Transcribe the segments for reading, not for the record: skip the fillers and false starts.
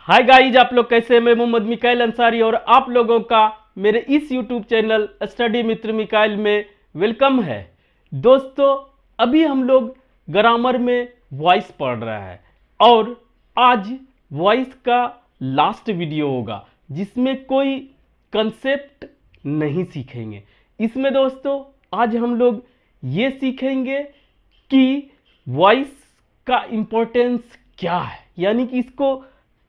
Hi guys, आप लोग कैसे हैं? मैं मोहम्मद मिकाइल अंसारी और आप लोगों का मेरे इस यूट्यूब चैनल स्टडी मित्र मिकाइल में वेलकम है। दोस्तों, अभी हम लोग ग्रामर में वॉइस पढ़ रहे हैं और आज वॉइस का लास्ट वीडियो होगा जिसमें कोई कंसेप्ट नहीं सीखेंगे। इसमें दोस्तों आज हम लोग ये सीखेंगे कि वॉइस का इम्पोर्टेंस क्या है, यानी कि इसको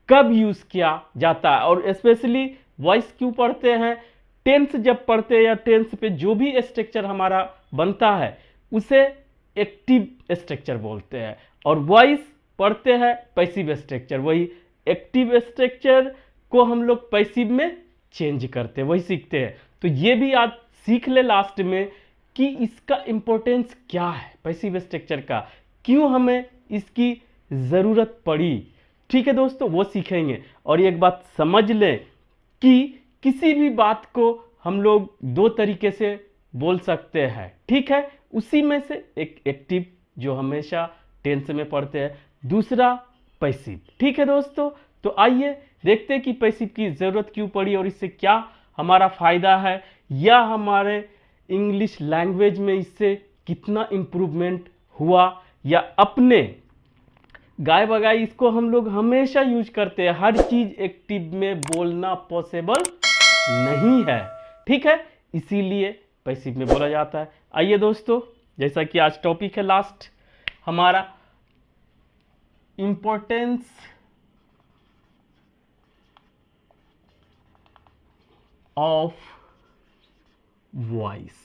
कब यूज किया जाता है और स्पेशली वॉइस क्यों पढ़ते हैं। टेंस जब पढ़ते हैं या टेंस पे जो भी स्ट्रक्चर हमारा बनता है उसे एक्टिव स्ट्रक्चर बोलते हैं और वॉइस पढ़ते हैं पैसिव स्ट्रक्चर। वही एक्टिव स्ट्रक्चर को हम लोग पैसिव में चेंज करते हैं, वही सीखते हैं। तो ये भी आज सीख ले लास्ट में कि इसका इंपॉर्टेंस क्या है, पैसिव स्ट्रक्चर का क्यों हमें इसकी ज़रूरत पड़ी। ठीक है दोस्तों, वो सीखेंगे। और एक बात समझ लें कि किसी भी बात को हम लोग दो तरीके से बोल सकते हैं, ठीक है। उसी में से एक एक्टिव जो हमेशा टेंस में पढ़ते हैं, दूसरा पैसिव। ठीक है दोस्तों, तो आइए देखते हैं कि पैसिव की ज़रूरत क्यों पड़ी और इससे क्या हमारा फ़ायदा है या हमारे इंग्लिश लैंग्वेज में इससे कितना इम्प्रूवमेंट हुआ या अपने गाय बगाई इसको हम लोग हमेशा यूज करते हैं। हर चीज एक्टिव में बोलना पॉसिबल नहीं है, ठीक है, इसीलिए पैसिव में बोला जाता है। आइए दोस्तों, जैसा कि आज टॉपिक है लास्ट हमारा, इंपॉर्टेंस ऑफ वॉइस।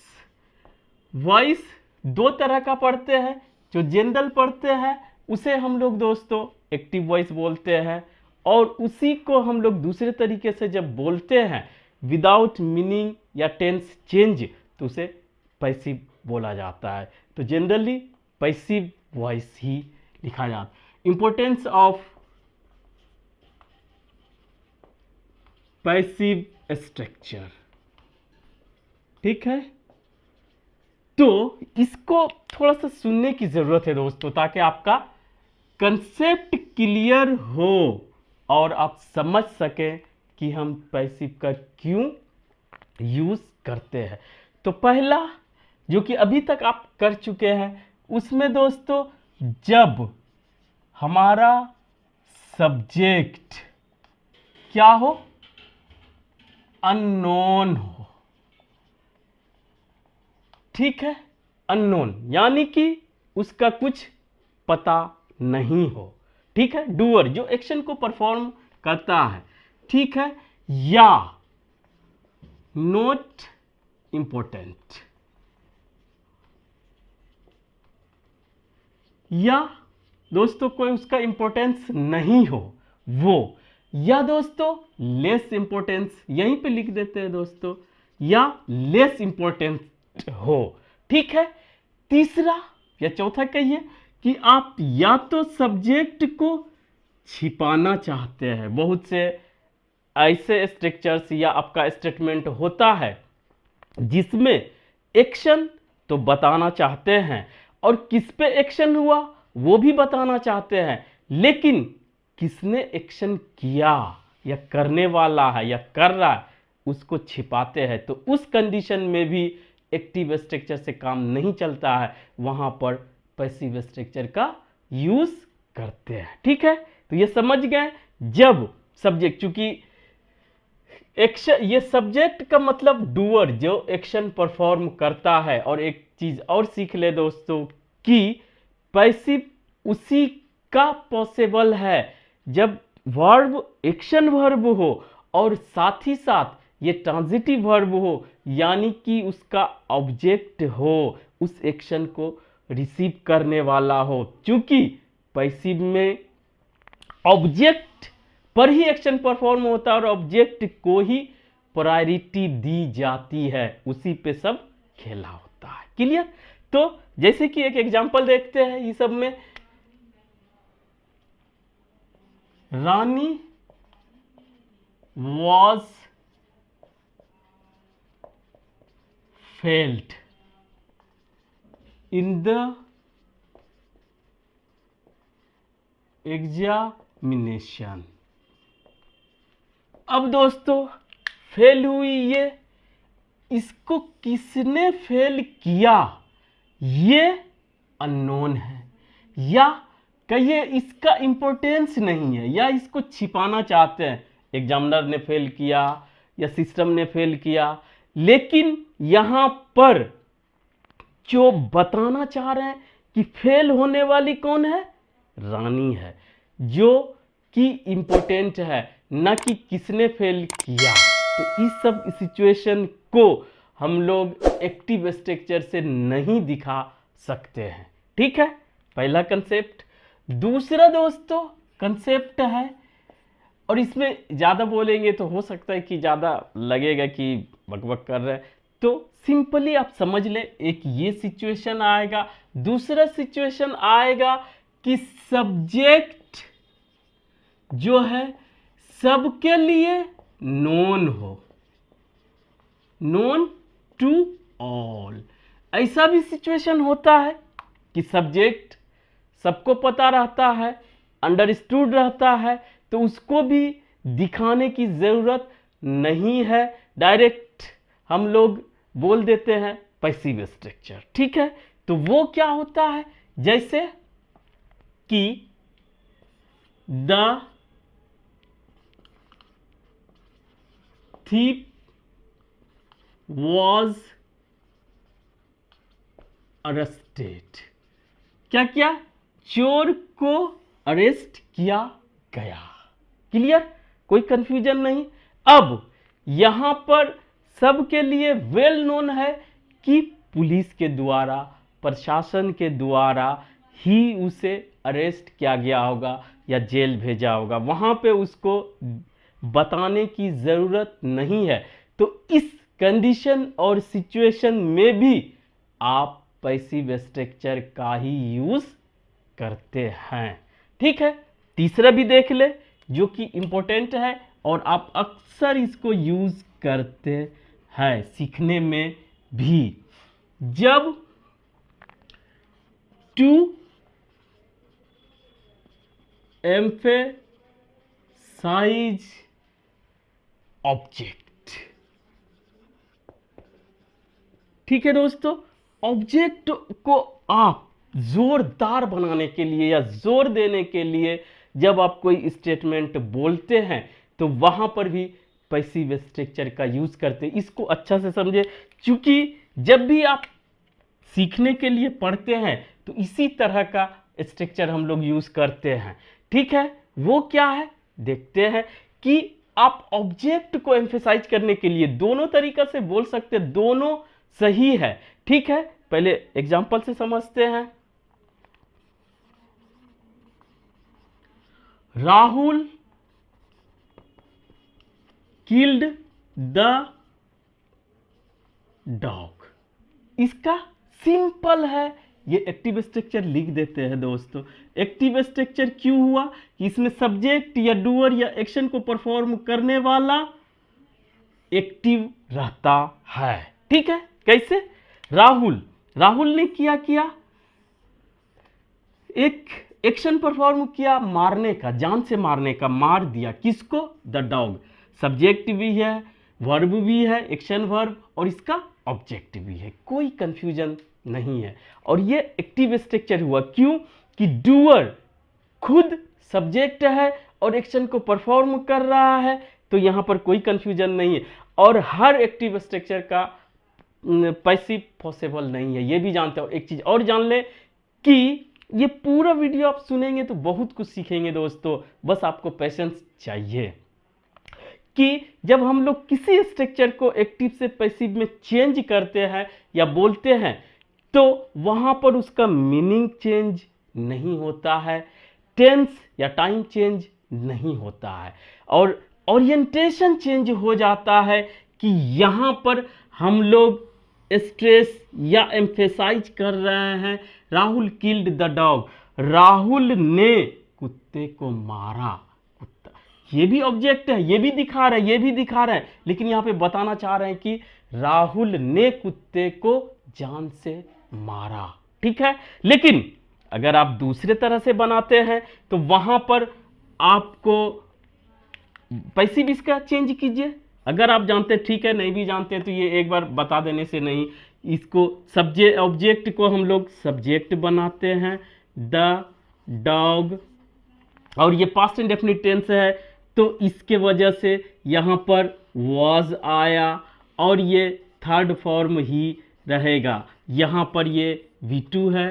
वॉइस दो तरह का पढ़ते हैं। जो जनरल पढ़ते हैं उसे हम लोग दोस्तों एक्टिव वॉइस बोलते हैं और उसी को हम लोग दूसरे तरीके से जब बोलते हैं विदाउट मीनिंग या टेंस चेंज तो उसे पैसिव बोला जाता है। तो जनरली पैसिव वॉइस ही लिखा जाता है। इंपॉर्टेंस ऑफ पैसिव स्ट्रक्चर, ठीक है। तो इसको थोड़ा सा सुनने की जरूरत है दोस्तों ताकि आपका कंसेप्ट क्लियर हो और आप समझ सकें कि हम पैसिव का क्यों यूज करते हैं। तो पहला जो कि अभी तक आप कर चुके हैं उसमें दोस्तों, जब हमारा सब्जेक्ट क्या हो, अननोन हो, ठीक है, अननोन यानी कि उसका कुछ पता नहीं हो, ठीक है, डूअर जो एक्शन को परफॉर्म करता है, ठीक है, या नॉट इंपॉर्टेंट, या दोस्तों कोई उसका इंपॉर्टेंस नहीं हो वो, या दोस्तों लेस इंपॉर्टेंस, यहीं पे लिख देते हैं दोस्तों, या लेस इंपॉर्टेंट हो, ठीक है। तीसरा या चौथा कहिए कि आप या तो सब्जेक्ट को छिपाना चाहते हैं। बहुत से ऐसे स्ट्रक्चर्स या आपका स्टेटमेंट होता है जिसमें एक्शन तो बताना चाहते हैं और किस पे एक्शन हुआ वो भी बताना चाहते हैं, लेकिन किसने एक्शन किया या करने वाला है या कर रहा है उसको छिपाते हैं। तो उस कंडीशन में भी एक्टिव स्ट्रक्चर से काम नहीं चलता है, वहां पर पैसिव स्ट्रक्चर का यूज करते हैं, ठीक है। तो ये समझ गए, जब सब्जेक्ट, चूंकि एक्शन, ये सब्जेक्ट का मतलब डूअर जो एक्शन परफॉर्म करता है। और एक चीज और सीख ले दोस्तों कि पैसिव उसी का पॉसिबल है जब वर्ब एक्शन वर्ब हो और साथ ही साथ ये ट्रांजिटिव वर्ब हो, यानी कि उसका ऑब्जेक्ट हो, उस एक्शन को रिसीव करने वाला हो। क्योंकि पैसिव में ऑब्जेक्ट पर ही एक्शन परफॉर्म होता है और ऑब्जेक्ट को ही प्रायोरिटी दी जाती है, उसी पे सब खेला होता है। क्लियर? तो जैसे कि एक एग्जांपल देखते हैं ये सब में, Rani was failed in the examination, अब दोस्तों फेल हुई ये, इसको किसने फेल किया ये अननोन है, या कहिए इसका इंपॉर्टेंस नहीं है, या इसको छिपाना चाहते हैं। एग्जामिनर ने फेल किया या सिस्टम ने फेल किया, लेकिन यहां पर जो बताना चाह रहे हैं कि फेल होने वाली कौन है, रानी है, जो कि इंपॉर्टेंट है, ना कि किसने फेल किया। तो इस सब सिचुएशन को हम लोग एक्टिव स्ट्रक्चर से नहीं दिखा सकते हैं। ठीक है, पहला कंसेप्ट। दूसरा दोस्तों कंसेप्ट है, और इसमें ज़्यादा बोलेंगे तो हो सकता है कि ज़्यादा लगेगा कि बकबक कर रहे हैं, तो सिंपली आप समझ ले, एक ये सिचुएशन आएगा, दूसरा सिचुएशन आएगा कि सब्जेक्ट जो है सबके लिए नोन हो, नोन टू ऑल। ऐसा भी सिचुएशन होता है कि सब्जेक्ट सबको पता रहता है, अंडरस्टूड रहता है, तो उसको भी दिखाने की ज़रूरत नहीं है, डायरेक्ट हम लोग बोल देते हैं पैसिव स्ट्रक्चर। ठीक है, तो वो क्या होता है, जैसे कि द thief was arrested। क्या किया, चोर को अरेस्ट किया गया। क्लियर, कोई कंफ्यूजन नहीं। अब यहां पर सबके लिए वेल नोन है कि पुलिस के द्वारा, प्रशासन के द्वारा ही उसे अरेस्ट किया गया होगा या जेल भेजा होगा, वहां पे उसको बताने की ज़रूरत नहीं है। तो इस कंडीशन और सिचुएशन में भी आप पैसिव स्ट्रक्चर का ही यूज़ करते हैं। ठीक है, तीसरा भी देख ले जो कि इंपॉर्टेंट है और आप अक्सर इसको यूज़ करते हैं सीखने में भी। जब टू एम्फेसाइज ऑब्जेक्ट। ठीक है दोस्तों, ऑब्जेक्ट को आप जोरदार बनाने के लिए या जोर देने के लिए जब आप कोई स्टेटमेंट बोलते हैं तो वहां पर भी पैसिव स्ट्रक्चर का यूज करते हैं। इसको अच्छा से समझे, क्योंकि जब भी आप सीखने के लिए पढ़ते हैं तो इसी तरह का स्ट्रक्चर हम लोग यूज करते हैं। ठीक है, वो क्या है देखते हैं कि आप ऑब्जेक्ट को एम्फेसाइज करने के लिए दोनों तरीका से बोल सकते हैं, दोनों सही है। ठीक है, पहले एग्जांपल से समझते हैं। Rahul killed the dog. इसका सिंपल है, ये एक्टिव स्ट्रक्चर लिख देते हैं दोस्तों। एक्टिव स्ट्रक्चर क्यों हुआ कि इसमें सब्जेक्ट या डूअर या एक्शन को परफॉर्म करने वाला एक्टिव रहता है। ठीक है, कैसे, राहुल ने किया एक एक्शन परफॉर्म किया, मारने का, जान से मारने का, मार दिया किसको, द डॉग। सब्जेक्ट भी है, वर्ब भी है, एक्शन वर्ब, और इसका ऑब्जेक्ट भी है, कोई कंफ्यूजन नहीं है। और ये एक्टिव स्ट्रक्चर हुआ क्यों कि डूअर खुद सब्जेक्ट है और एक्शन को परफॉर्म कर रहा है, तो यहां पर कोई कंफ्यूजन नहीं है। और हर एक्टिव स्ट्रक्चर का पैसिव पॉसिबल नहीं है, ये भी जानते हो। एक चीज और जान ले कि ये पूरा वीडियो आप सुनेंगे तो बहुत कुछ सीखेंगे दोस्तों, बस आपको पेशेंस चाहिए। कि जब हम लोग किसी स्ट्रक्चर को एक्टिव से पैसिव में चेंज करते हैं या बोलते हैं तो वहां पर उसका मीनिंग चेंज नहीं होता है, टेंस या टाइम चेंज नहीं होता है, और ओरिएंटेशन चेंज हो जाता है कि यहां पर हम लोग स्ट्रेस या एम्फेसाइज कर रहे हैं Rahul killed the dog, Rahul ने कुत्ते को मारा। ये भी ऑब्जेक्ट है, ये भी दिखा रहा है, ये भी दिखा रहा है, लेकिन यहां पे बताना चाह रहे हैं कि राहुल ने कुत्ते को जान से मारा। ठीक है, लेकिन अगर आप दूसरे तरह से बनाते हैं तो वहां पर आपको पैसिव इसका चेंज कीजिए, अगर आप जानते हैं ठीक है, नहीं भी जानते हैं तो ये एक बार बता देने से नहीं, इसको सब्जेक्ट ऑब्जेक्ट को हम लोग सब्जेक्ट बनाते हैं, द डॉग, और ये पास्ट इंडेफिनिट टेंस है तो इसके वजह से यहाँ पर वॉज आया और ये थर्ड फॉर्म ही रहेगा। यहाँ पर ये V2 है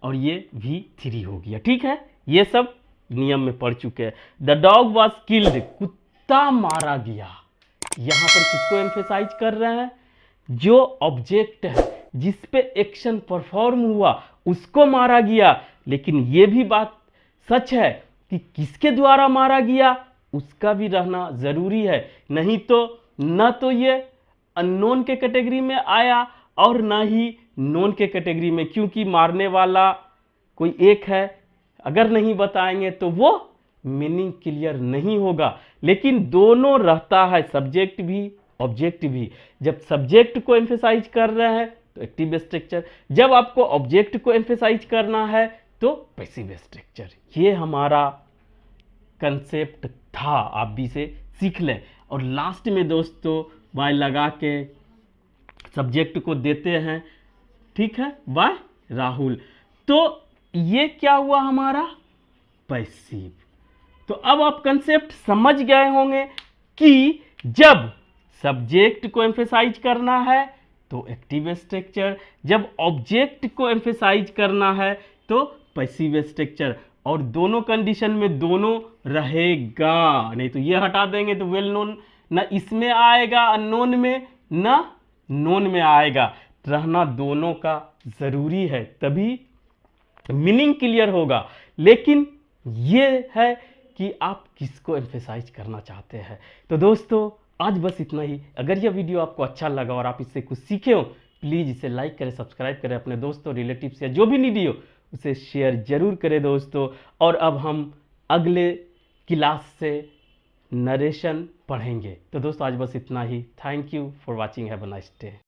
और ये V3 हो गया। ठीक है, ये सब नियम में पढ़ चुके हैं। द डॉग वॉज किल्ड, कुत्ता मारा गया। यहाँ पर किसको एम्फेसाइज कर रहे हैं? जो ऑब्जेक्ट है जिस पे एक्शन परफॉर्म हुआ उसको मारा गया। लेकिन ये भी बात सच है कि किसके द्वारा मारा गया उसका भी रहना जरूरी है, नहीं तो न तो ये अननोन के कैटेगरी में आया और ना ही नोन के कैटेगरी में, क्योंकि मारने वाला कोई एक है, अगर नहीं बताएंगे तो वो मीनिंग क्लियर नहीं होगा। लेकिन दोनों रहता है, सब्जेक्ट भी ऑब्जेक्ट भी। जब सब्जेक्ट को एम्फेसाइज कर रहे हैं तो एक्टिव स्ट्रक्चर, जब आपको ऑब्जेक्ट को एम्फेसाइज करना है तो पैसिव स्ट्रक्चर। ये हमारा कंसेप्ट था, आप भी इसे सीख लें। और लास्ट में दोस्तों बाय लगा के सब्जेक्ट को देते हैं, ठीक है, बाय राहुल। तो ये क्या हुआ हमारा पैसिव। तो अब आप कंसेप्ट समझ गए होंगे कि जब सब्जेक्ट को एम्फेसाइज करना है तो एक्टिव स्ट्रक्चर, जब ऑब्जेक्ट को एम्फेसाइज करना है तो पैसिव स्ट्रक्चर, और दोनों कंडीशन में दोनों रहेगा। नहीं तो ये हटा देंगे तो वेल नोन ना इसमें आएगा अननोन में, ना नोन में आएगा। रहना दोनों का जरूरी है, तभी मीनिंग क्लियर होगा। लेकिन ये है कि आप किसको एम्फेसाइज करना चाहते हैं। तो दोस्तों आज बस इतना ही। अगर यह वीडियो आपको अच्छा लगा और आप इससे कुछ सीखे हो, प्लीज़ इसे लाइक करें, सब्सक्राइब करें, अपने दोस्तों रिलेटिव्स या जो भी नीडी हो उसे शेयर जरूर करें दोस्तों। और अब हम अगले क्लास से नरेशन पढ़ेंगे। तो दोस्तों आज बस इतना ही। Thank you for watching, have a nice day.